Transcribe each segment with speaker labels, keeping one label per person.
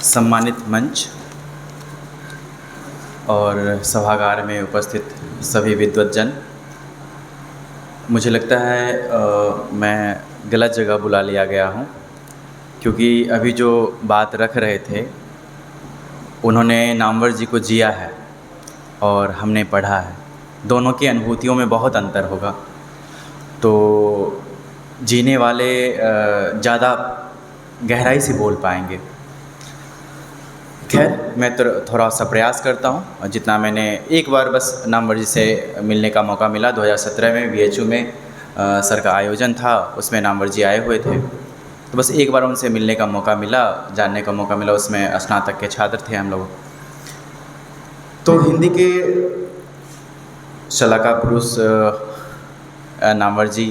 Speaker 1: सम्मानित मंच और सभागार में उपस्थित सभी विद्वज्जन, मुझे लगता है मैं गलत जगह बुला लिया गया हूँ, क्योंकि अभी जो बात रख रहे थे उन्होंने नामवर जी को जिया है और हमने पढ़ा है। दोनों की अनुभूतियों में बहुत अंतर होगा। तो जीने वाले ज़्यादा गहराई से बोल पाएंगे। खैर, मैं तो थोड़ा सा प्रयास करता हूँ। जितना मैंने एक बार बस नामवर जी से मिलने का मौका मिला, 2017 में BHU में सर का आयोजन था, उसमें नामवर जी आए हुए थे। तो बस एक बार उनसे मिलने का मौका मिला, जानने का मौका मिला। उसमें स्नातक के छात्र थे हम लोग। तो हिंदी के शलाका पुरुष नामवर जी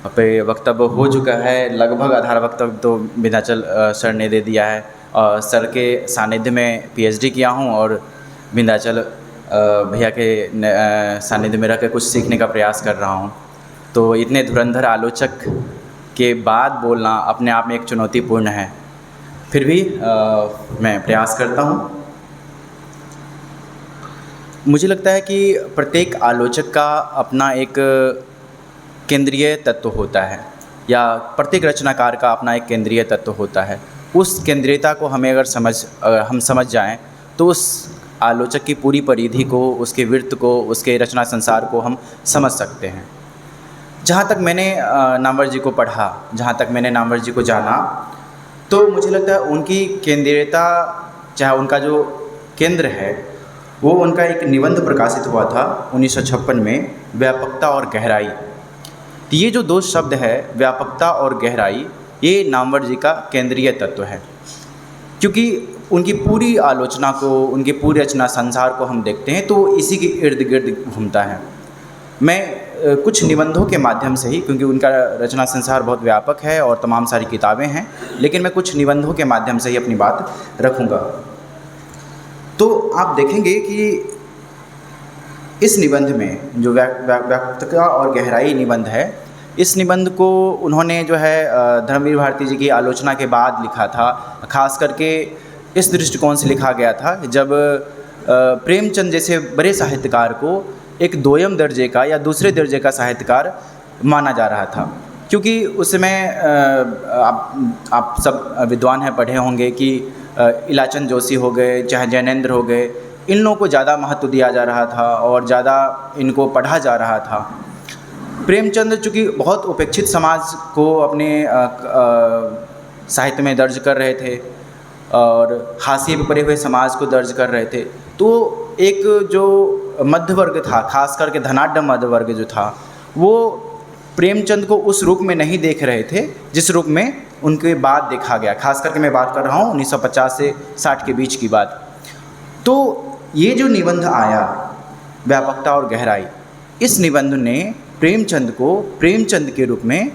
Speaker 1: पे वक्तव्य हो चुका है। लगभग आधार वक्तव्य तो विंध्याचल सर ने दे दिया है। और सर के सानिध्य में PhD किया हूँ और विंध्याचल भैया के सानिध्य में रह कर कुछ सीखने का प्रयास कर रहा हूँ। तो इतने धुरंधर आलोचक के बाद बोलना अपने आप में एक चुनौतीपूर्ण है। फिर भी मैं प्रयास करता हूँ। मुझे लगता है कि प्रत्येक आलोचक का अपना एक केंद्रीय तत्व होता है, या प्रत्येक रचनाकार का अपना एक केंद्रीय तत्व होता है। उस केंद्रीयता को हमें अगर हम समझ जाएं तो उस आलोचक की पूरी परिधि को, उसके वृत्त को, उसके रचना संसार को हम समझ सकते हैं। जहाँ तक मैंने नामवर जी को पढ़ा, जहाँ तक मैंने नामवर जी को जाना, तो मुझे लगता है उनकी केंद्रीयता, चाहे उनका जो केंद्र है, वो उनका एक निबंध प्रकाशित हुआ था 1956 में, व्यापकता और गहराई। तो ये जो दो शब्द है, व्यापकता और गहराई, ये नामवर जी का केंद्रीय तत्व है। क्योंकि उनकी पूरी आलोचना को, उनकी पूरी रचना संसार को हम देखते हैं तो इसी के इर्द गिर्द घूमता है। मैं कुछ निबंधों के माध्यम से ही, क्योंकि उनका रचना संसार बहुत व्यापक है और तमाम सारी किताबें हैं, लेकिन मैं कुछ निबंधों के माध्यम से ही अपनी बात रखूँगा। तो आप देखेंगे कि इस निबंध में जो व्यापकता और गहराई निबंध है, इस निबंध को उन्होंने जो है धर्मवीर भारती जी की आलोचना के बाद लिखा था। खास करके इस दृष्टिकोण से लिखा गया था जब प्रेमचंद जैसे बड़े साहित्यकार को एक दोयम दर्जे का या दूसरे दर्जे का साहित्यकार माना जा रहा था। क्योंकि उस समय आप सब विद्वान हैं, पढ़े होंगे कि इलाचंद जोशी हो गए, चाहे जैनेंद्र हो गए, इन लोगों को ज़्यादा महत्व दिया जा रहा था और ज़्यादा इनको पढ़ा जा रहा था। प्रेमचंद चूँकि बहुत उपेक्षित समाज को अपने साहित्य में दर्ज कर रहे थे और हाशिए पे पड़े हुए समाज को दर्ज कर रहे थे, तो एक जो मध्य वर्ग था, खास करके धनाढ्य मध्य वर्ग जो था, वो प्रेमचंद को उस रूप में नहीं देख रहे थे जिस रूप में उनके बाद देखा गया। खास करके मैं बात कर रहा हूँ 1950 से 60 के बीच की बात। तो ये जो निबंध आया, व्यापकता और गहराई, इस निबंध ने प्रेमचंद को प्रेमचंद के रूप में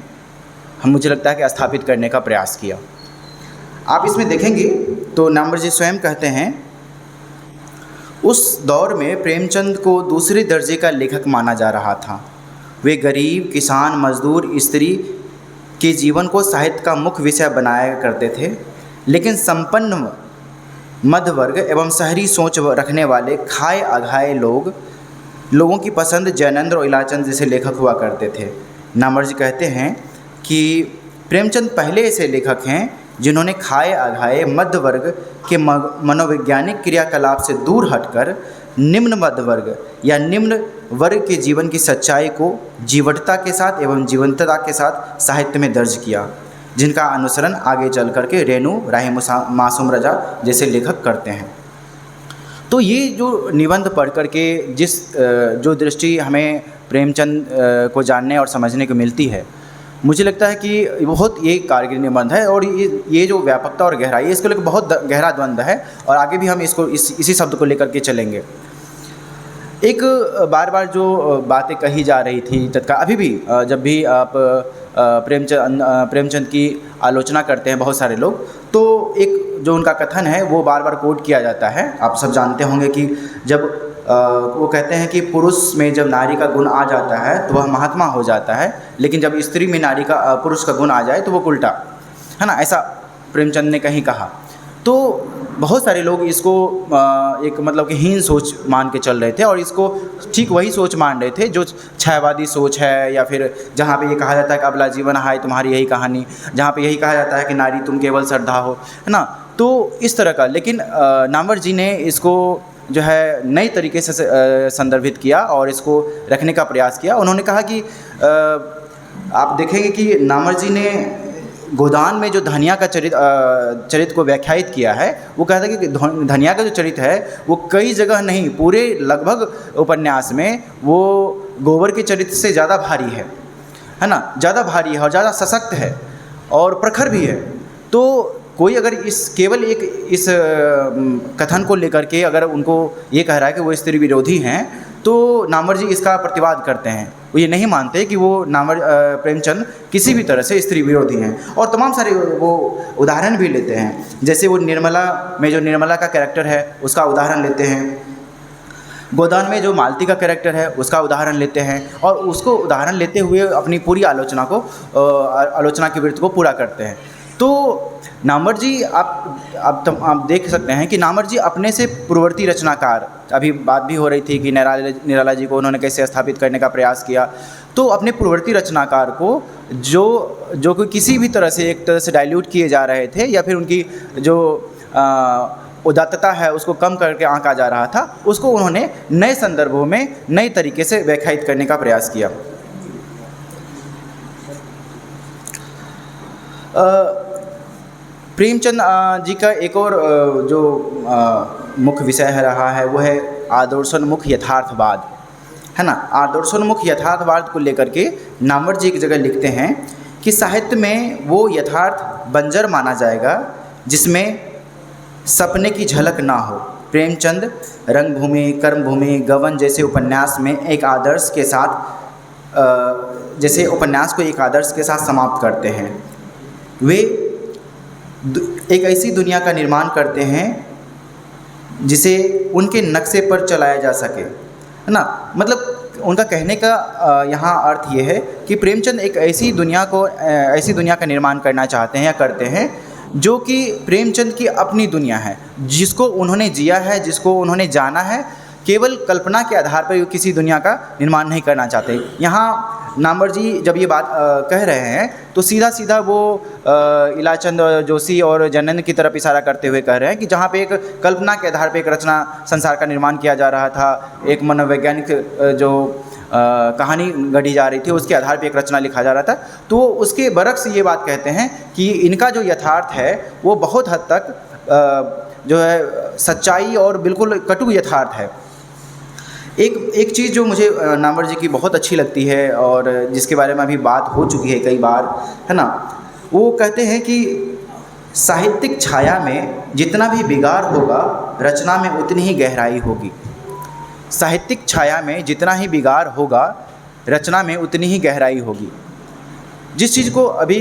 Speaker 1: मुझे लगता है कि स्थापित करने का प्रयास किया। आप इसमें देखेंगे तो नामवर जी स्वयं कहते हैं, उस दौर में प्रेमचंद को दूसरे दर्जे का लेखक माना जा रहा था। वे गरीब, किसान, मजदूर, स्त्री के जीवन को साहित्य का मुख्य विषय बनाया करते थे, लेकिन संपन्न मध्य वर्ग एवं शहरी सोच रखने वाले खाए अघाए लोगों की पसंद जैनेंद्र और इलाचंद जैसे लेखक हुआ करते थे। नामवर जी कहते हैं कि प्रेमचंद पहले ऐसे लेखक हैं जिन्होंने खाए अघाए मध्य वर्ग के मनोवैज्ञानिक क्रियाकलाप से दूर हटकर निम्न मध्य वर्ग या निम्न वर्ग के जीवन की सच्चाई को जीवटता के साथ एवं जीवंतता के साथ साहित्य में दर्ज किया, जिनका अनुसरण आगे चल करके रेणु, राही मासूम रजा जैसे लेखक करते हैं। तो ये जो निबंध पढ़ करके जो दृष्टि हमें प्रेमचंद को जानने और समझने को मिलती है, मुझे लगता है कि बहुत ये कारगर निबंध है। और ये जो व्यापकता और गहराई है, इसको लेकर बहुत गहरा द्वंद्व है और आगे भी हम इसको इसी शब्द को लेकर के चलेंगे। एक बार बार जो बातें कही जा रही थी तत्काल, अभी भी जब भी आप प्रेमचंद की आलोचना करते हैं बहुत सारे लोग, तो एक जो उनका कथन है वो बार बार कोट किया जाता है। आप सब जानते होंगे कि जब वो कहते हैं कि पुरुष में जब नारी का गुण आ जाता है तो वह महात्मा हो जाता है, लेकिन जब स्त्री में पुरुष का गुण आ जाए तो वो उल्टा, है ना, ऐसा प्रेमचंद ने कहीं कहा। तो बहुत सारे लोग इसको एक मतलब कि हीन सोच मान के चल रहे थे, और इसको ठीक वही सोच मान रहे थे जो छायावादी सोच है, या फिर जहाँ पे ये कहा जाता है कि अबला जीवन हाय तुम्हारी यही कहानी, जहाँ पे यही कहा जाता है कि नारी तुम केवल श्रद्धा हो, है ना। तो इस तरह का, लेकिन नामवर जी ने इसको जो है नई तरीके से संदर्भित किया और इसको रखने का प्रयास किया। उन्होंने कहा कि आप देखेंगे कि नामवर जी ने गोदान में जो धनिया का चरित्र को व्याख्यायित किया है, वो कहता है कि धनिया का जो चरित्र है वो कई जगह नहीं, पूरे लगभग उपन्यास में वो गोबर के चरित्र से ज़्यादा भारी है ना, ज़्यादा भारी है और ज़्यादा सशक्त है और प्रखर भी है। तो कोई अगर केवल इस कथन को लेकर के अगर उनको ये कह रहा है कि वो स्त्री विरोधी हैं, तो नामवर जी इसका प्रतिवाद करते हैं। वो ये नहीं मानते कि वो प्रेमचंद किसी भी तरह से स्त्री विरोधी हैं, और तमाम सारे वो उदाहरण भी लेते हैं। जैसे वो निर्मला में जो निर्मला का कैरेक्टर है उसका उदाहरण लेते हैं, गोदान में जो मालती का कैरेक्टर है उसका उदाहरण लेते हैं, और उसको उदाहरण लेते हुए अपनी पूरी आलोचना की वृत्ति को पूरा करते हैं। तो नामवर जी आप देख सकते हैं कि नामवर जी अपने से पूर्ववर्ती रचनाकार, अभी बात भी हो रही थी कि निराला जी को उन्होंने कैसे स्थापित करने का प्रयास किया, तो अपने पूर्ववर्ती रचनाकार को जो कोई किसी भी तरह से एक तरह से डाइल्यूट किए जा रहे थे, या फिर उनकी जो उदात्तता है उसको कम करके आंका जा रहा था, उसको उन्होंने नए संदर्भों में नए तरीके से व्याख्यायित करने का प्रयास किया। प्रेमचंद जी का एक और जो मुख्य विषय रहा है वो है आदर्शोन्मुख यथार्थवाद, है ना। आदर्शोन्मुख यथार्थवाद को लेकर के नामवर जी एक जगह लिखते हैं कि साहित्य में वो यथार्थ बंजर माना जाएगा जिसमें सपने की झलक ना हो। प्रेमचंद रंगभूमि, कर्मभूमि, गबन जैसे उपन्यास में एक आदर्श के साथ उपन्यास को एक आदर्श के साथ समाप्त करते हैं। वे एक ऐसी दुनिया का निर्माण करते हैं जिसे उनके नक्शे पर चलाया जा सके, है ना। मतलब उनका कहने का यहाँ अर्थ ये है कि प्रेमचंद एक ऐसी दुनिया का निर्माण करना चाहते हैं या करते हैं जो कि प्रेमचंद की अपनी दुनिया है, जिसको उन्होंने जिया है, जिसको उन्होंने जाना है। केवल कल्पना के आधार पर किसी दुनिया का निर्माण नहीं करना चाहते। यहाँ नामवर जी जब ये बात कह रहे हैं तो सीधा सीधा वो इलाचंद जोशी और जैनानंद की तरफ इशारा करते हुए कह रहे हैं कि जहाँ पे एक कल्पना के आधार पे एक रचना संसार का निर्माण किया जा रहा था, एक मनोवैज्ञानिक जो कहानी गढ़ी जा रही थी उसके आधार पे एक रचना लिखा जा रहा था, तो उसके बरक्स ये बात कहते हैं कि इनका जो यथार्थ है वो बहुत हद तक जो है सच्चाई और बिल्कुल कटु यथार्थ है। एक चीज़ जो मुझे नामवर जी की बहुत अच्छी लगती है और जिसके बारे में अभी बात हो चुकी है कई बार, है ना, वो कहते हैं कि साहित्यिक छाया में जितना भी बिगाड़ होगा रचना में उतनी ही गहराई होगी। साहित्यिक छाया में जितना ही बिगाड़ होगा रचना में उतनी ही गहराई होगी। जिस चीज़ को अभी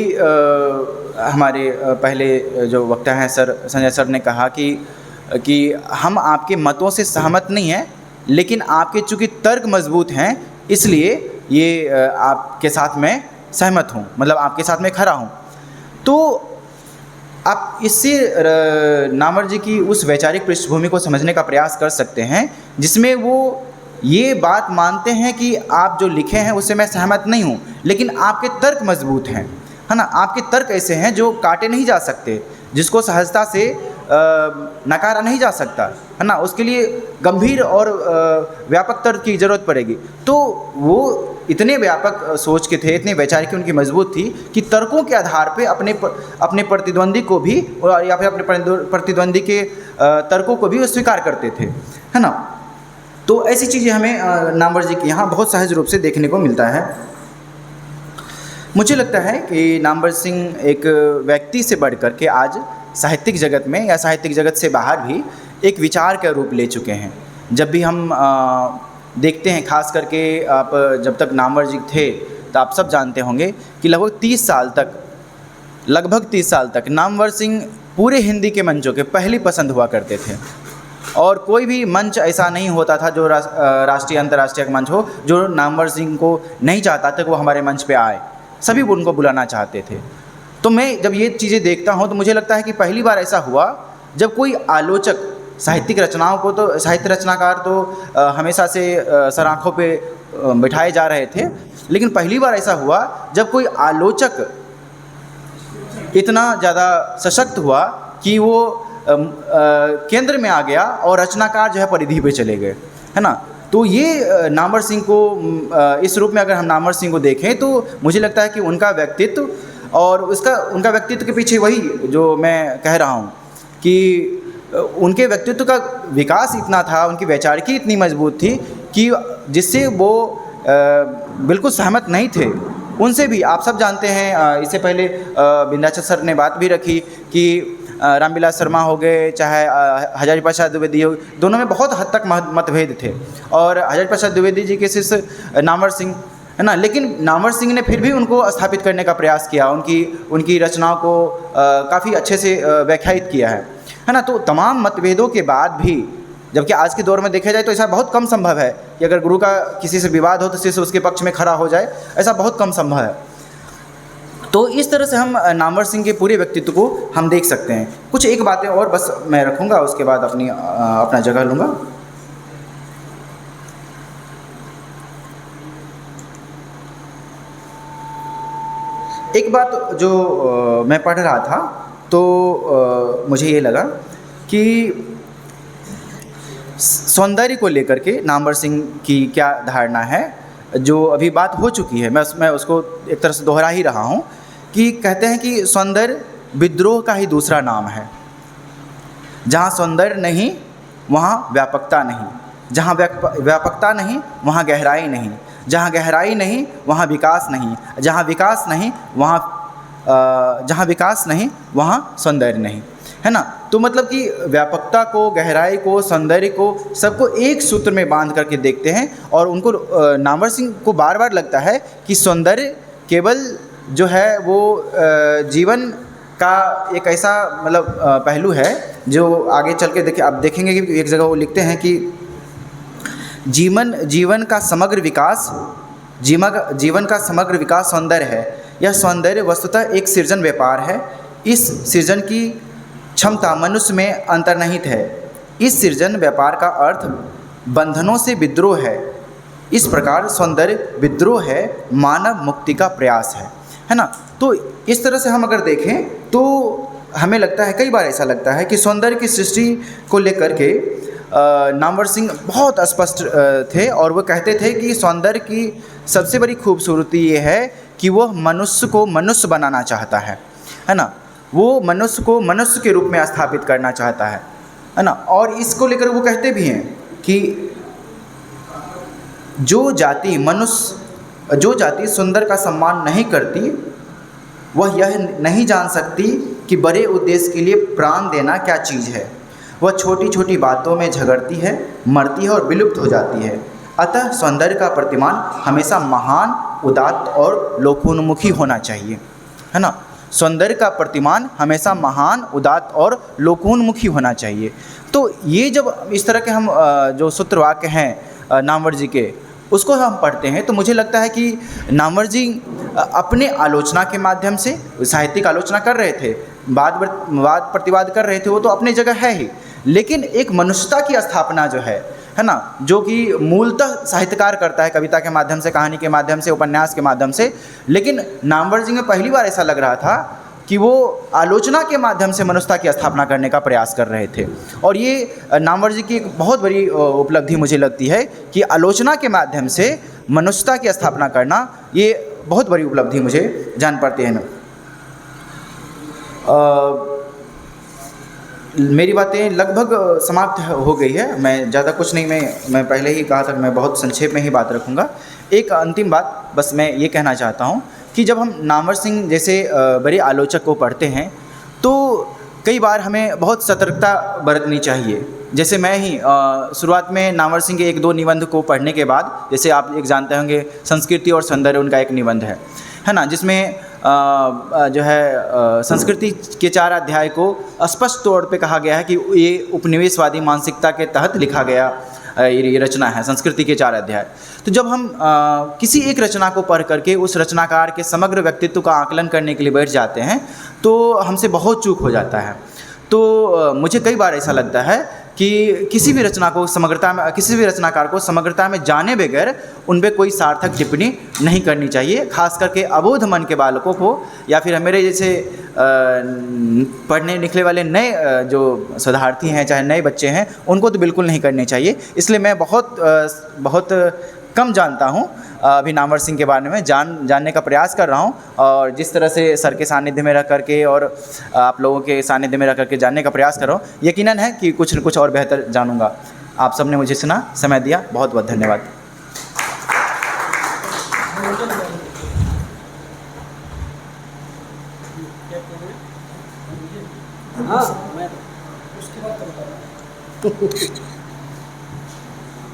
Speaker 1: हमारे पहले जो वक्ता हैं संजय सर ने कहा कि हम आपके मतों से सहमत नहीं हैं, लेकिन आपके चूँकि तर्क मजबूत हैं इसलिए ये आपके साथ मैं सहमत हूँ, मतलब आपके साथ मैं खड़ा हूँ। तो आप इससे नामवर जी की उस वैचारिक पृष्ठभूमि को समझने का प्रयास कर सकते हैं जिसमें वो ये बात मानते हैं कि आप जो लिखे हैं उससे मैं सहमत नहीं हूँ, लेकिन आपके तर्क मजबूत हैं, है ना। आपके तर्क ऐसे हैं जो काटे नहीं जा सकते, जिसको सहजता से नकारा नहीं जा सकता, है ना। उसके लिए गंभीर और व्यापक तर्क की ज़रूरत पड़ेगी। तो वो इतने व्यापक सोच के थे, इतने वैचारिक उनकी मजबूत थी कि तर्कों के आधार पे अपने प्रतिद्वंदी को भी या फिर अपने प्रतिद्वंदी के तर्कों को भी स्वीकार करते थे, है ना। तो ऐसी चीज़ें हमें नामवर जी के यहाँ बहुत सहज रूप से देखने को मिलता है। मुझे लगता है कि नामवर सिंह एक व्यक्ति से बढ़कर के आज साहित्यिक जगत में या साहित्यिक जगत से बाहर भी एक विचार का रूप ले चुके हैं। जब भी हम देखते हैं, खास करके आप जब तक नामवर जी थे तो आप सब जानते होंगे कि लगभग 30 साल तक नामवर सिंह पूरे हिंदी के मंचों के पहली पसंद हुआ करते थे, और कोई भी मंच ऐसा नहीं होता था जो राष्ट्रीय अंतर्राष्ट्रीय मंच हो जो नामवर सिंह को नहीं चाहता था कि वो हमारे मंच पे आए, सभी उनको बुलाना चाहते थे। तो मैं जब ये चीज़ें देखता हूँ तो मुझे लगता है कि पहली बार ऐसा हुआ जब कोई आलोचक साहित्यिक रचनाओं को तो साहित्य रचनाकार तो हमेशा से सर आँखों पे बिठाए जा रहे थे, लेकिन पहली बार ऐसा हुआ जब कोई आलोचक इतना ज़्यादा सशक्त हुआ कि वो केंद्र में आ गया और रचनाकार जो है परिधि पे चले गए, है ना। तो ये नामवर सिंह को इस रूप में अगर हम नामवर सिंह को देखें तो मुझे लगता है कि उनका व्यक्तित्व और उनका व्यक्तित्व के पीछे वही जो मैं कह रहा हूँ कि उनके व्यक्तित्व का विकास इतना था, उनकी वैचारिकी इतनी मजबूत थी कि जिससे वो बिल्कुल सहमत नहीं थे उनसे भी। आप सब जानते हैं, इससे पहले विंध्याचल सर ने बात भी रखी कि रामविलास शर्मा हो गए, चाहे हजारी प्रसाद द्विवेदी हो, दोनों में बहुत हद तक मतभेद थे। और हजारी प्रसाद द्विवेदी जी के शिष्य नामवर सिंह, है ना, लेकिन नामवर सिंह ने फिर भी उनको स्थापित करने का प्रयास किया, उनकी रचनाओं को काफ़ी अच्छे से व्याख्यायित किया है ना। तो तमाम मतभेदों के बाद भी, जबकि आज के दौर में देखा जाए तो ऐसा बहुत कम संभव है कि अगर गुरु का किसी से विवाद हो तो शिष्य उसके पक्ष में खड़ा हो जाए, ऐसा बहुत कम संभव है। तो इस तरह से हम नामवर सिंह के पूरे व्यक्तित्व को हम देख सकते हैं। कुछ एक बातें और बस मैं रखूँगा, उसके बाद अपना जगह लूँगा। एक बात जो मैं पढ़ रहा था तो मुझे ये लगा कि सौंदर्य को लेकर के नामवर सिंह की क्या धारणा है, जो अभी बात हो चुकी है, मैं उसको एक तरह से दोहरा ही रहा हूँ कि कहते हैं कि सौंदर्य विद्रोह का ही दूसरा नाम है। जहाँ सौंदर्य नहीं वहाँ व्यापकता नहीं, जहाँ व्यापकता नहीं वहाँ गहराई नहीं, जहाँ गहराई नहीं वहाँ विकास नहीं, जहाँ विकास नहीं वहाँ सौंदर्य नहीं, है ना। तो मतलब कि व्यापकता को, गहराई को, सौंदर्य को, सबको एक सूत्र में बांध करके देखते हैं। और उनको नामवर सिंह को बार बार लगता है कि सौंदर्य केवल जो है वो जीवन का एक ऐसा मतलब पहलू है जो आगे चल के आप देखेंगे कि एक जगह वो लिखते हैं कि जीवन का समग्र विकास सौंदर्य है। यह सौंदर्य वस्तुतः एक सृजन व्यापार है। इस सृजन की क्षमता मनुष्य में अंतर्निहित है। इस सृजन व्यापार का अर्थ बंधनों से विद्रोह है। इस प्रकार सौंदर्य विद्रोह है, मानव मुक्ति का प्रयास है ना। तो इस तरह से हम अगर देखें तो हमें लगता है, कई बार ऐसा लगता है कि सौंदर्य की सृष्टि को लेकर के नामवर सिंह बहुत स्पष्ट थे और वो कहते थे कि सौंदर्य की सबसे बड़ी खूबसूरती ये है कि वह मनुष्य को मनुष्य बनाना चाहता है ना। वो मनुष्य को मनुष्य के रूप में स्थापित करना चाहता है ना। और इसको लेकर वो कहते भी हैं कि जो जाति सुंदर का सम्मान नहीं करती वह यह नहीं जान सकती कि बड़े उद्देश्य के लिए प्राण देना क्या चीज़ है। वह छोटी छोटी बातों में झगड़ती है, मरती है और विलुप्त हो जाती है। अतः सौंदर्य का प्रतिमान हमेशा महान, उदात्त और लोकोन्मुखी होना चाहिए, है ना। सौंदर्य का प्रतिमान हमेशा महान, उदात्त और लोकोन्मुखी होना चाहिए। तो ये जब इस तरह के हम जो सूत्र वाक्य हैं नामवर जी के, उसको हम पढ़ते हैं तो मुझे लगता है कि नामवर जी अपने आलोचना के माध्यम से साहित्यिक आलोचना कर रहे थे, वाद प्रतिवाद कर रहे थे, वो तो अपनी जगह है ही, लेकिन एक मनुष्यता की स्थापना जो है ना, जो कि मूलतः साहित्यकार करता है कविता के माध्यम से, कहानी के माध्यम से, उपन्यास के माध्यम से। लेकिन नामवर जी में पहली बार ऐसा लग रहा था कि वो आलोचना के माध्यम से मनुष्यता की स्थापना करने का प्रयास कर रहे थे। और ये नामवर जी की एक बहुत बड़ी उपलब्धि मुझे लगती है कि आलोचना के माध्यम से मनुष्यता की स्थापना करना, ये बहुत बड़ी उपलब्धि मुझे जान पड़ती है ना। मेरी बातें लगभग समाप्त हो गई है, मैं ज़्यादा कुछ नहीं, मैं पहले ही कहा था मैं बहुत संक्षेप में ही बात रखूँगा। एक अंतिम बात बस मैं ये कहना चाहता हूँ कि जब हम नामवर सिंह जैसे बड़े आलोचक को पढ़ते हैं तो कई बार हमें बहुत सतर्कता बरतनी चाहिए। जैसे मैं ही शुरुआत में नामवर सिंह के 1-2 निबंध को पढ़ने के बाद, जैसे आप एक जानते होंगे संस्कृति और सौंदर्य उनका एक निबंध है ना, जिसमें जो है संस्कृति के 4 अध्याय को स्पष्ट तौर पे कहा गया है कि ये उपनिवेशवादी मानसिकता के तहत लिखा गया ये रचना है, संस्कृति के 4 अध्याय। तो जब हम किसी एक रचना को पढ़ करके उस रचनाकार के समग्र व्यक्तित्व का आकलन करने के लिए बैठ जाते हैं तो हमसे बहुत चूक हो जाता है। तो मुझे कई बार ऐसा लगता है कि किसी भी रचना को समग्रता में, किसी भी रचनाकार को समग्रता में जाने बगैर उन पे कोई सार्थक टिप्पणी नहीं करनी चाहिए। खास करके अबोध मन के बालकों को या फिर मेरे जैसे पढ़ने लिखने वाले नए जो शोधार्थी हैं, चाहे नए बच्चे हैं, उनको तो बिल्कुल नहीं करनी चाहिए। इसलिए मैं बहुत कम जानता हूँ अभी नामवर सिंह के बारे में, जानने का प्रयास कर रहा हूँ। और जिस तरह से सर के सानिध्य में रह करके और आप लोगों के सानिध्य में रह करके जानने का प्रयास कर रहा हूँ, यकीनन है कि कुछ न कुछ और बेहतर जानूँगा। आप सबने मुझे सुना, समय दिया, बहुत बहुत धन्यवाद।
Speaker 2: हाँ, मैं उसके बाद